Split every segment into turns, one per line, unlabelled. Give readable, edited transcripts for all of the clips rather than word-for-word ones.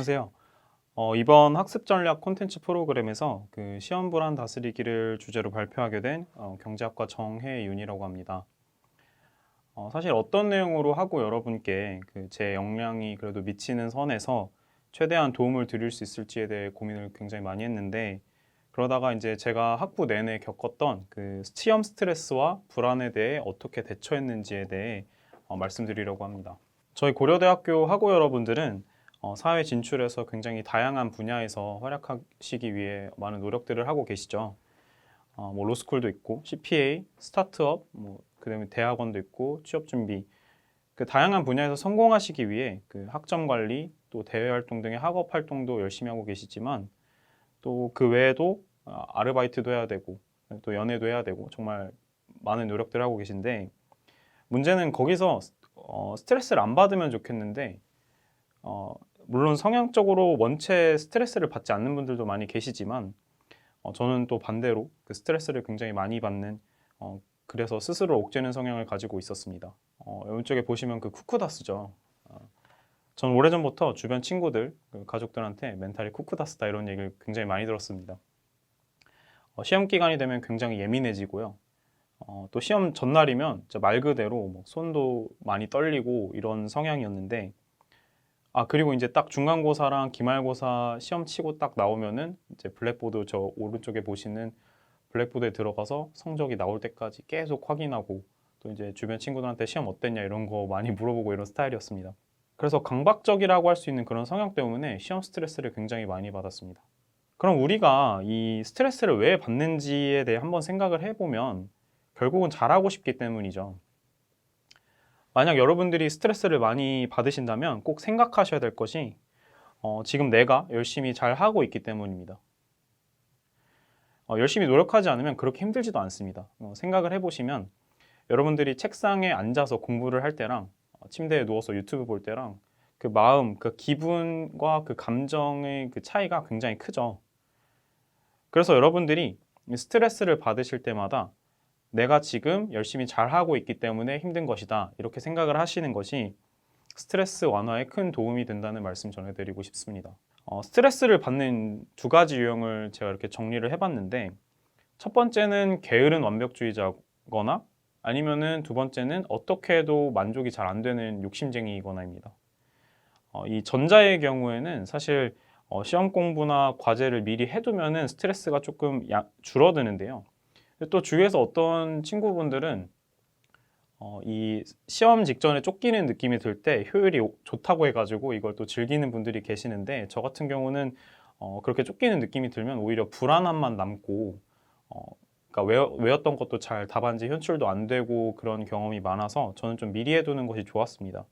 안녕하세요. 이번 학습 전략 콘텐츠 프로그램에서 그 시험 불안 다스리기를 주제로 발표하게 된 경제학과 정혜윤이라고 합니다. 사실 어떤 내용으로 하고 여러분께 그 제 역량이 그래도 미치는 선에서 최대한 도움을 드릴 수 있을지에 대해 고민을 굉장히 많이 했는데, 그러다가 이제 제가 학부 내내 겪었던 그 시험 스트레스와 불안에 대해 어떻게 대처했는지에 대해 말씀드리려고 합니다. 저희 고려대학교 학우 여러분들은 사회 진출에서 굉장히 다양한 분야에서 활약하시기 위해 많은 노력들을 하고 계시죠. 뭐 로스쿨도 있고 CPA, 스타트업, 그다음에 대학원도 있고 취업 준비, 그 다양한 분야에서 성공하시기 위해 그 학점 관리, 또 대외 활동 등의 학업 활동도 열심히 하고 계시지만, 또 그 외에도 아르바이트도 해야 되고 또 연애도 해야 되고 정말 많은 노력들을 하고 계신데, 문제는 거기서 스트레스를 안 받으면 좋겠는데, 물론 성향적으로 원체 스트레스를 받지 않는 분들도 많이 계시지만, 저는 또 반대로 그 스트레스를 굉장히 많이 받는, 그래서 스스로 옥죄는 성향을 가지고 있었습니다. 이쪽에 보시면 그 쿠쿠다스죠. 저는 오래전부터 주변 친구들, 그 가족들한테 멘탈이 쿠쿠다스다 이런 얘기를 굉장히 많이 들었습니다. 시험 기간이 되면 굉장히 예민해지고요. 또 시험 전날이면 말 그대로 뭐 손도 많이 떨리고 이런 성향이었는데, 그리고 이제 딱 중간고사랑 기말고사 시험 치고 딱 나오면은 이제 블랙보드, 저 오른쪽에 보시는 블랙보드에 들어가서 성적이 나올 때까지 계속 확인하고, 또 이제 주변 친구들한테 시험 어땠냐 이런 거 많이 물어보고 이런 스타일이었습니다. 그래서 강박적이라고 할 수 있는 그런 성향 때문에 시험 스트레스를 굉장히 많이 받았습니다. 그럼 우리가 이 스트레스를 왜 받는지에 대해 한번 생각을 해보면 결국은 잘하고 싶기 때문이죠. 만약 여러분들이 스트레스를 많이 받으신다면 꼭 생각하셔야 될 것이, 지금 내가 열심히 잘 하고 있기 때문입니다. 열심히 노력하지 않으면 그렇게 힘들지도 않습니다. 생각을 해보시면 여러분들이 책상에 앉아서 공부를 할 때랑 침대에 누워서 유튜브 볼 때랑 그 마음, 그 기분과 그 감정의 그 차이가 굉장히 크죠. 그래서 여러분들이 스트레스를 받으실 때마다 내가 지금 열심히 잘하고 있기 때문에 힘든 것이다, 이렇게 생각을 하시는 것이 스트레스 완화에 큰 도움이 된다는 말씀 전해드리고 싶습니다. 스트레스를 받는 두 가지 유형을 제가 이렇게 정리를 해봤는데, 첫 번째는 게으른 완벽주의자거나, 아니면은 두 번째는 어떻게 해도 만족이 잘 안 되는 욕심쟁이거나입니다. 이 전자의 경우에는 사실 시험 공부나 과제를 미리 해두면은 스트레스가 조금 줄어드는데요. 또 주위에서 어떤 친구분들은 이 시험 직전에 쫓기는 느낌이 들 때 효율이 좋다고 해가지고 이걸 또 즐기는 분들이 계시는데, 저 같은 경우는 그렇게 쫓기는 느낌이 들면 오히려 불안함만 남고, 그러니까 외웠던 것도 잘 답안지 현출도 안 되고 그런 경험이 많아서 저는 좀 미리 해두는 것이 좋았습니다.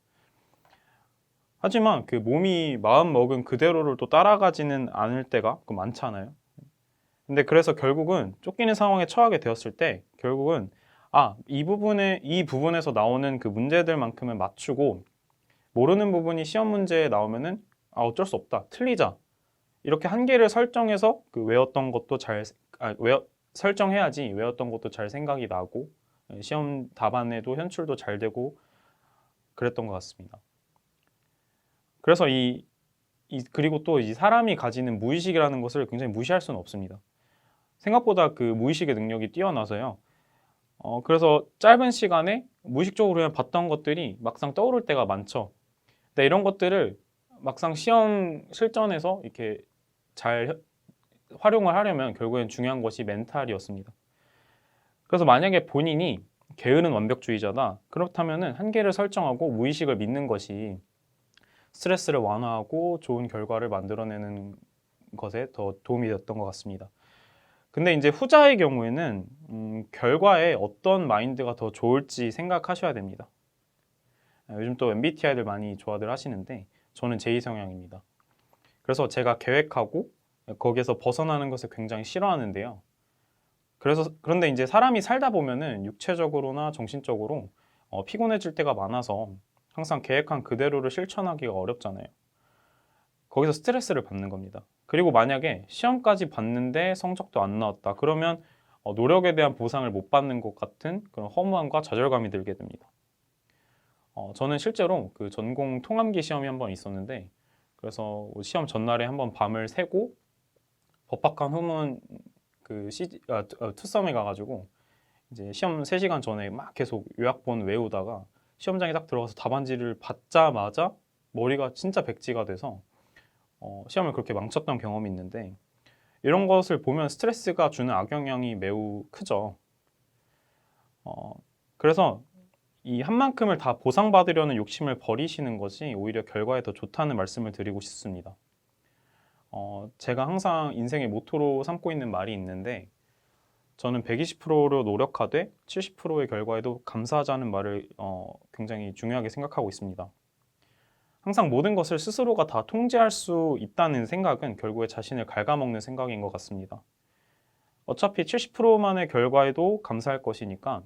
하지만 그 몸이 마음 먹은 그대로를 또 따라가지는 않을 때가 많잖아요. 근데 그래서 결국은 쫓기는 상황에 처하게 되었을 때 결국은 이 부분에서 나오는 그 문제들만큼은 맞추고, 모르는 부분이 시험 문제에 나오면은 어쩔 수 없다, 틀리자, 이렇게 한계를 설정해서 그 외웠던 것도 설정해야지 외웠던 것도 잘 생각이 나고 시험 답안에도 현출도 잘 되고 그랬던 것 같습니다. 그래서 그리고 또 이 사람이 가지는 무의식이라는 것을 굉장히 무시할 수는 없습니다. 생각보다 그 무의식의 능력이 뛰어나서요. 그래서 짧은 시간에 무의식적으로 그냥 봤던 것들이 막상 떠오를 때가 많죠. 근데 이런 것들을 막상 시험 실전에서 이렇게 잘 활용을 하려면 결국엔 중요한 것이 멘탈이었습니다. 그래서 만약에 본인이 게으른 완벽주의자다, 그렇다면은 한계를 설정하고 무의식을 믿는 것이 스트레스를 완화하고 좋은 결과를 만들어내는 것에 더 도움이 됐던 것 같습니다. 근데 이제 후자의 경우에는 결과에 어떤 마인드가 더 좋을지 생각하셔야 됩니다. 요즘 또 MBTI들 많이 좋아들 하시는데 저는 J 성향입니다. 그래서 제가 계획하고 거기에서 벗어나는 것을 굉장히 싫어하는데요. 그런데 이제 사람이 살다 보면은 육체적으로나 정신적으로 피곤해질 때가 많아서 항상 계획한 그대로를 실천하기가 어렵잖아요. 거기서 스트레스를 받는 겁니다. 그리고 만약에 시험까지 봤는데 성적도 안 나왔다, 그러면 노력에 대한 보상을 못 받는 것 같은 그런 허무함과 좌절감이 들게 됩니다. 저는 실제로 그 전공 통합기 시험이 한 번 있었는데, 그래서 시험 전날에 한번 밤을 새고 법학관 후문 투썸에 가가지고 이제 시험 3시간 전에 막 계속 요약본 외우다가 시험장에 딱 들어가서 답안지를 받자마자 머리가 진짜 백지가 돼서 시험을 그렇게 망쳤던 경험이 있는데, 이런 것을 보면 스트레스가 주는 악영향이 매우 크죠. 그래서 이 한 만큼을 다 보상받으려는 욕심을 버리시는 것이 오히려 결과에 더 좋다는 말씀을 드리고 싶습니다. 제가 항상 인생의 모토로 삼고 있는 말이 있는데, 저는 120%로 노력하되 70%의 결과에도 감사하자는 말을 굉장히 중요하게 생각하고 있습니다. 항상 모든 것을 스스로가 다 통제할 수 있다는 생각은 결국에 자신을 갉아먹는 생각인 것 같습니다. 어차피 70%만의 결과에도 감사할 것이니까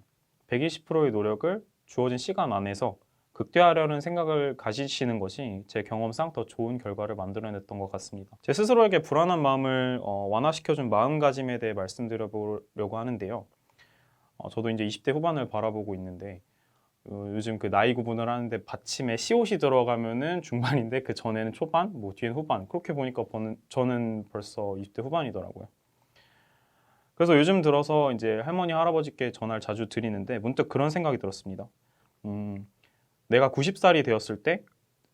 120%의 노력을 주어진 시간 안에서 극대화하려는 생각을 가지시는 것이 제 경험상 더 좋은 결과를 만들어냈던 것 같습니다. 제 스스로에게 불안한 마음을 완화시켜준 마음가짐에 대해 말씀드려보려고 하는데요. 저도 이제 20대 후반을 바라보고 있는데, 요즘 그 나이 구분을 하는데 받침에 시옷이 들어가면은 중반인데 그 전에는 초반, 뭐 뒤엔 후반, 그렇게 보니까 저는 벌써 20대 후반이더라고요. 그래서 요즘 들어서 이제 할머니, 할아버지께 전화를 자주 드리는데 문득 그런 생각이 들었습니다. 내가 90살이 되었을 때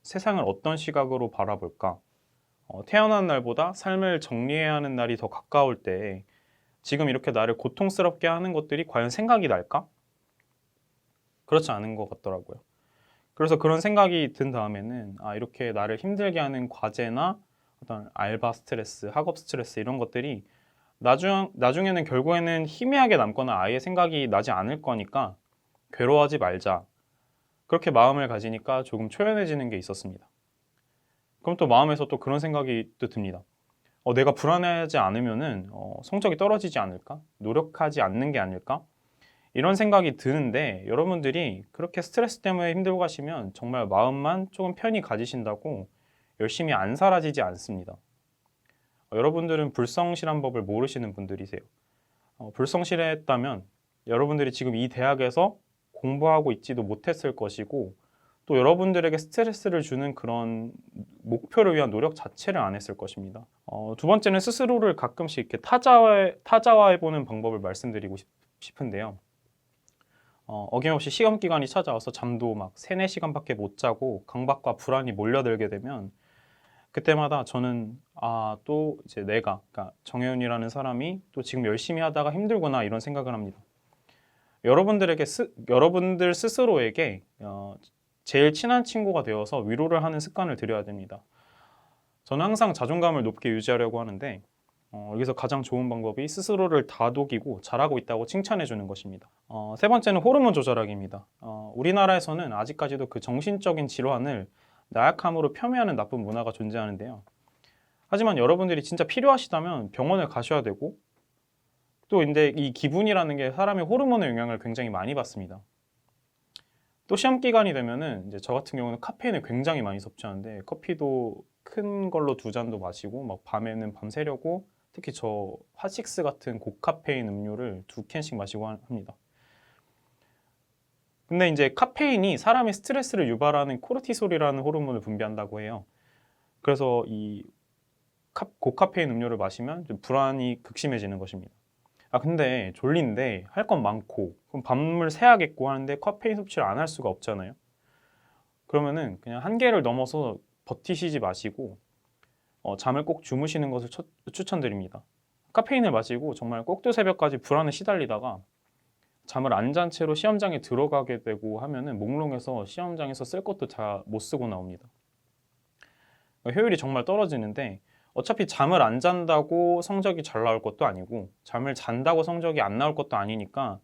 세상을 어떤 시각으로 바라볼까? 태어난 날보다 삶을 정리해야 하는 날이 더 가까울 때 지금 이렇게 나를 고통스럽게 하는 것들이 과연 생각이 날까? 그렇지 않은 것 같더라고요. 그래서 그런 생각이 든 다음에는 이렇게 나를 힘들게 하는 과제나 어떤 알바 스트레스, 학업 스트레스 이런 것들이 나중에는 결국에는 희미하게 남거나 아예 생각이 나지 않을 거니까 괴로워하지 말자. 그렇게 마음을 가지니까 조금 초연해지는 게 있었습니다. 그럼 또 마음에서 또 그런 생각이 또 듭니다. 내가 불안해하지 않으면은 성적이 떨어지지 않을까? 노력하지 않는 게 아닐까? 이런 생각이 드는데, 여러분들이 그렇게 스트레스 때문에 힘들고 가시면 정말 마음만 조금 편히 가지신다고 열심히 안 사라지지 않습니다. 여러분들은 불성실한 법을 모르시는 분들이세요. 불성실했다면 여러분들이 지금 이 대학에서 공부하고 있지도 못했을 것이고, 또 여러분들에게 스트레스를 주는 그런 목표를 위한 노력 자체를 안 했을 것입니다. 두 번째는 스스로를 가끔씩 이렇게 타자화해보는 방법을 말씀드리고 싶은데요. 어김없이 시험 기간이 찾아와서 잠도 막 3, 4시간밖에 못 자고 강박과 불안이 몰려들게 되면 그때마다 저는 또 이제 그러니까 정혜윤이라는 사람이 또 지금 열심히 하다가 힘들구나 이런 생각을 합니다. 여러분들 스스로에게 제일 친한 친구가 되어서 위로를 하는 습관을 들여야 됩니다. 저는 항상 자존감을 높게 유지하려고 하는데 여기서 가장 좋은 방법이 스스로를 다독이고 잘하고 있다고 칭찬해 주는 것입니다. 세 번째는 호르몬 조절하기입니다. 우리나라에서는 아직까지도 그 정신적인 질환을 나약함으로 폄훼하는 나쁜 문화가 존재하는데요. 하지만 여러분들이 진짜 필요하시다면 병원을 가셔야 되고, 또 근데 이 기분이라는 게 사람의 호르몬의 영향을 굉장히 많이 받습니다. 또 시험 기간이 되면은 이제 저 같은 경우는 카페인을 굉장히 많이 섭취하는데, 커피도 큰 걸로 2잔도 마시고 막 밤에는 밤새려고 특히 저 핫식스 같은 고카페인 음료를 2캔씩 마시고 합니다. 근데 이제 카페인이 사람의 스트레스를 유발하는 코르티솔이라는 호르몬을 분비한다고 해요. 그래서 이 고카페인 음료를 마시면 좀 불안이 극심해지는 것입니다. 근데 졸린데 할 건 많고 그럼 밤을 새야겠고 하는데 카페인 섭취를 안 할 수가 없잖아요. 그러면은 그냥 한계를 넘어서 버티시지 마시고 잠을 꼭 주무시는 것을 추천드립니다. 카페인을 마시고 정말 꼭두 새벽까지 불안에 시달리다가 잠을 안 잔 채로 시험장에 들어가게 되고 하면은 몽롱해서 시험장에서 쓸 것도 다 못 쓰고 나옵니다. 효율이 정말 떨어지는데, 어차피 잠을 안 잔다고 성적이 잘 나올 것도 아니고 잠을 잔다고 성적이 안 나올 것도 아니니까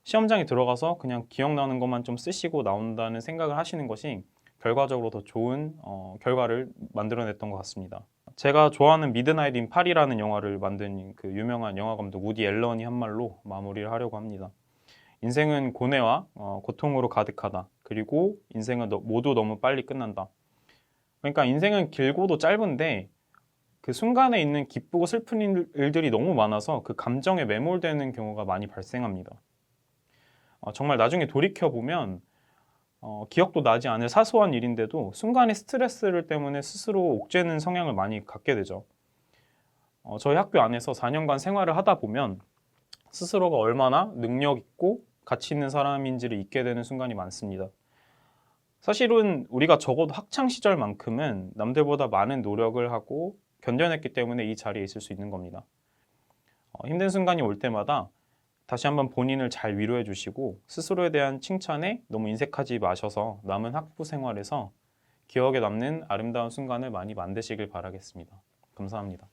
시험장에 들어가서 그냥 기억나는 것만 좀 쓰시고 나온다는 생각을 하시는 것이 결과적으로 더 좋은 결과를 만들어냈던 것 같습니다. 제가 좋아하는 미드나잇 인 파리라는 영화를 만든 그 유명한 영화 감독 우디 앨런이 한 말로 마무리를 하려고 합니다. 인생은 고뇌와 고통으로 가득하다. 그리고 인생은 모두 너무 빨리 끝난다. 그러니까 인생은 길고도 짧은데 그 순간에 있는 기쁘고 슬픈 일들이 너무 많아서 그 감정에 매몰되는 경우가 많이 발생합니다. 정말 나중에 돌이켜보면 기억도 나지 않을 사소한 일인데도 순간의 스트레스를 때문에 스스로 옥죄는 성향을 많이 갖게 되죠. 저희 학교 안에서 4년간 생활을 하다 보면 스스로가 얼마나 능력 있고 가치 있는 사람인지를 잊게 되는 순간이 많습니다. 사실은 우리가 적어도 학창 시절만큼은 남들보다 많은 노력을 하고 견뎌냈기 때문에 이 자리에 있을 수 있는 겁니다. 힘든 순간이 올 때마다 다시 한번 본인을 잘 위로해 주시고 스스로에 대한 칭찬에 너무 인색하지 마셔서 남은 학부 생활에서 기억에 남는 아름다운 순간을 많이 만드시길 바라겠습니다. 감사합니다.